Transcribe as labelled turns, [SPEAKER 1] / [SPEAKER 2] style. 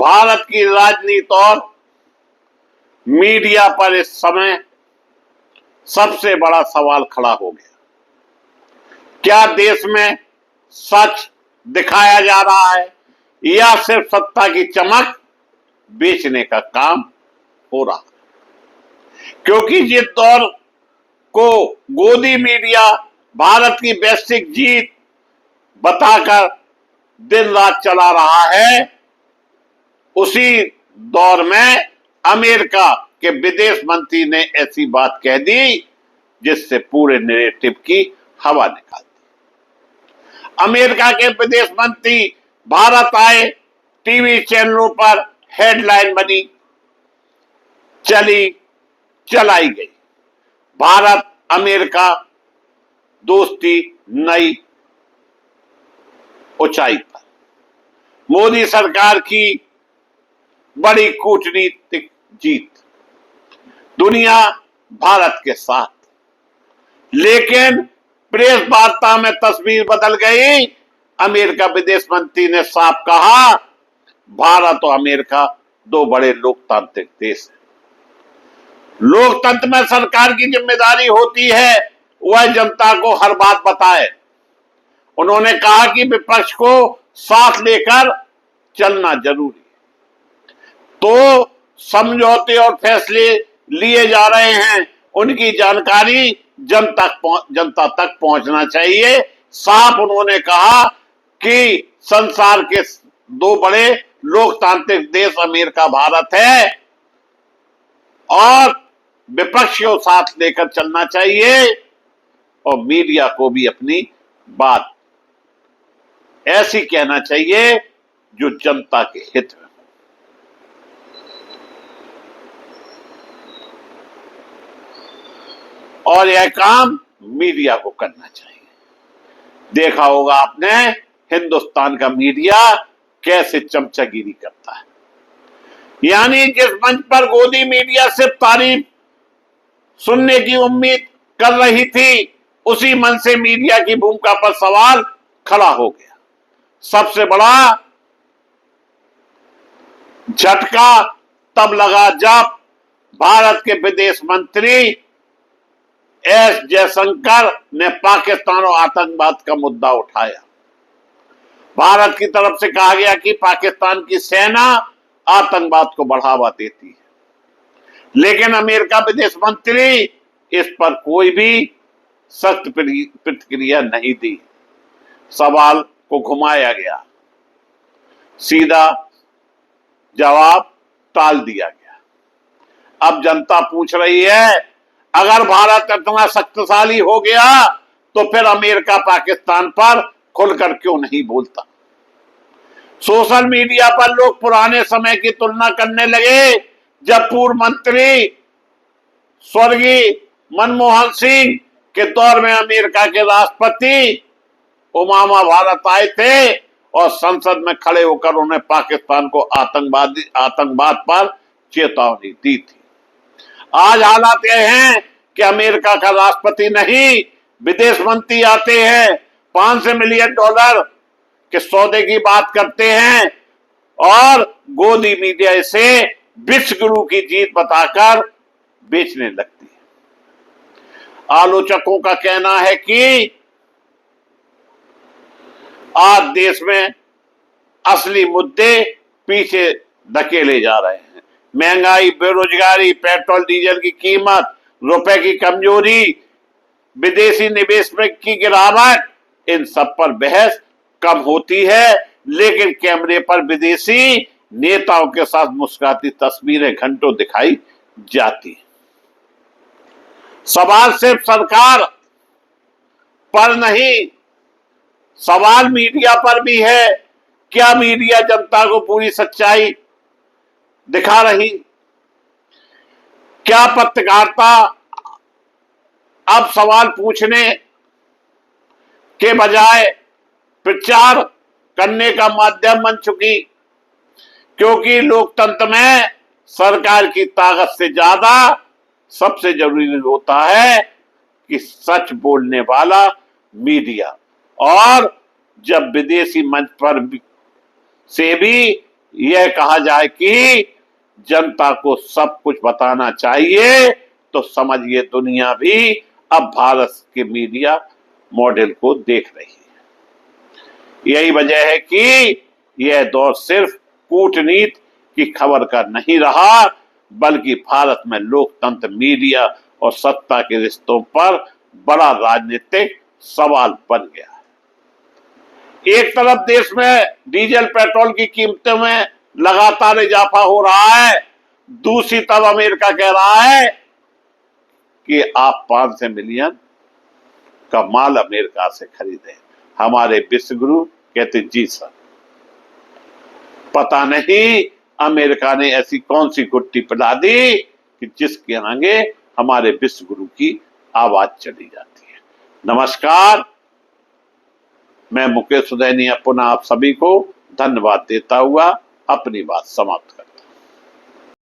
[SPEAKER 1] भारत की राजनीति और मीडिया पर इस समय सबसे बड़ा सवाल खड़ा हो गया। क्या देश में सच दिखाया जा रहा है या सिर्फ सत्ता की चमक बेचने का काम हो रहा है? क्योंकि जिस दौर को गोदी मीडिया भारत की वैश्विक जीत बताकर दिन रात चला रहा है, उसी दौर में अमेरिका के विदेश मंत्री ने ऐसी बात कह दी जिससे पूरे नैरेटिव की हवा निकाल दी। अमेरिका के विदेश मंत्री भारत आए, टीवी चैनलों पर हेडलाइन बनी, चलाई गई, भारत अमेरिका दोस्ती नई ऊंचाई पर, मोदी सरकार की बड़ी कूटनीतिक जीत, दुनिया भारत के साथ। लेकिन प्रेस वार्ता में तस्वीर बदल गई। अमेरिका विदेश मंत्री ने साफ कहा, भारत और अमेरिका दो बड़े लोकतांत्रिक देश हैं। लोकतंत्र में सरकार की जिम्मेदारी होती है वह जनता को हर बात बताए। उन्होंने कहा कि विपक्ष को साथ लेकर चलना जरूरी है। तो समझौते और फैसले लिए जा रहे हैं, उनकी जानकारी जनता तक पहुंचना चाहिए। साफ उन्होंने कहा कि संसार के दो बड़े लोकतांत्रिक देश अमेरिका भारत है और विपक्ष को साथ लेकर चलना चाहिए और मीडिया को भी अपनी बात ऐसी कहना चाहिए जो जनता के हित में। और यह काम मीडिया को करना चाहिए। देखा होगा आपने हिंदुस्तान का मीडिया कैसे चमचागिरी करता है। यानी जिस मंच पर गोदी मीडिया सिर्फ तारीफ सुनने की उम्मीद कर रही थी, उसी मंच से मीडिया की भूमिका पर सवाल खड़ा हो गया। सबसे बड़ा झटका तब लगा जब भारत के विदेश मंत्री एस जयशंकर ने पाकिस्तान और आतंकवाद का मुद्दा उठाया। भारत की तरफ से कहा गया कि पाकिस्तान की सेना आतंकवाद को बढ़ावा देती है, लेकिन अमेरिका विदेश मंत्री इस पर कोई भी सख्त प्रतिक्रिया नहीं दी। सवाल को घुमाया गया, सीधा जवाब टाल दिया गया। अब जनता पूछ रही है, अगर भारत इतना शक्तिशाली हो गया तो फिर अमेरिका पाकिस्तान पर खुलकर क्यों नहीं बोलता? सोशल मीडिया पर लोग पुराने समय की तुलना करने लगे जब पूर्व मंत्री स्वर्गीय मनमोहन सिंह के दौर में अमेरिका के राष्ट्रपति ओबामा भारत आए थे और संसद में खड़े होकर उन्हें पाकिस्तान को आतंकवाद पर चेतावनी दी थी। आज हालात यह हैं कि अमेरिका का राष्ट्रपति नहीं, विदेश मंत्री आते हैं, $500 मिलियन के सौदे की बात करते हैं और गोदी मीडिया इसे विश्व गुरु की जीत बताकर बेचने लगती है। आलोचकों का कहना है कि आज देश में असली मुद्दे पीछे धकेले जा रहे हैं। महंगाई, बेरोजगारी, पेट्रोल डीजल की कीमत, रुपए की कमजोरी, विदेशी निवेश में की गिरावट, इन सब पर बहस कम होती है, लेकिन कैमरे पर विदेशी नेताओं के साथ मुस्कुराती तस्वीरें घंटों दिखाई जाती हैं। सवाल सिर्फ सरकार पर नहीं, सवाल मीडिया पर भी है। क्या मीडिया जनता को पूरी सच्चाई दिखा रही? क्या पत्रकारिता अब सवाल पूछने के बजाय प्रचार करने का माध्यम बन चुकी? क्योंकि लोकतंत्र में सरकार की ताकत से ज्यादा सबसे जरूरी होता है कि सच बोलने वाला मीडिया। और जब विदेशी मंच पर से भी यह कहा जाए कि जनता को सब कुछ बताना चाहिए, तो समझिए दुनिया भी अब भारत के मीडिया मॉडल को देख रही है। यही वजह है कि यह दौर सिर्फ कूटनीति की खबर का नहीं रहा, बल्कि भारत में लोकतंत्र, मीडिया और सत्ता के रिश्तों पर बड़ा राजनीतिक सवाल बन गया है। एक तरफ देश में डीजल पेट्रोल की कीमतों में लगातार इजाफा हो रहा है, दूसरी तरफ अमेरिका कह रहा है कि आप 500 मिलियन का माल अमेरिका से खरीदें। हमारे विश्वगुरु कहते जी सर। पता नहीं अमेरिका ने ऐसी कौन सी गुट्टी पिला दी कि जिसके आगे हमारे विश्वगुरु की आवाज चली जाती है। नमस्कार, मैं मुकेश सुदैनिया पुनः आप सभी को धन्यवाद देता हुआ अपनी बात समाप्त करता हूं।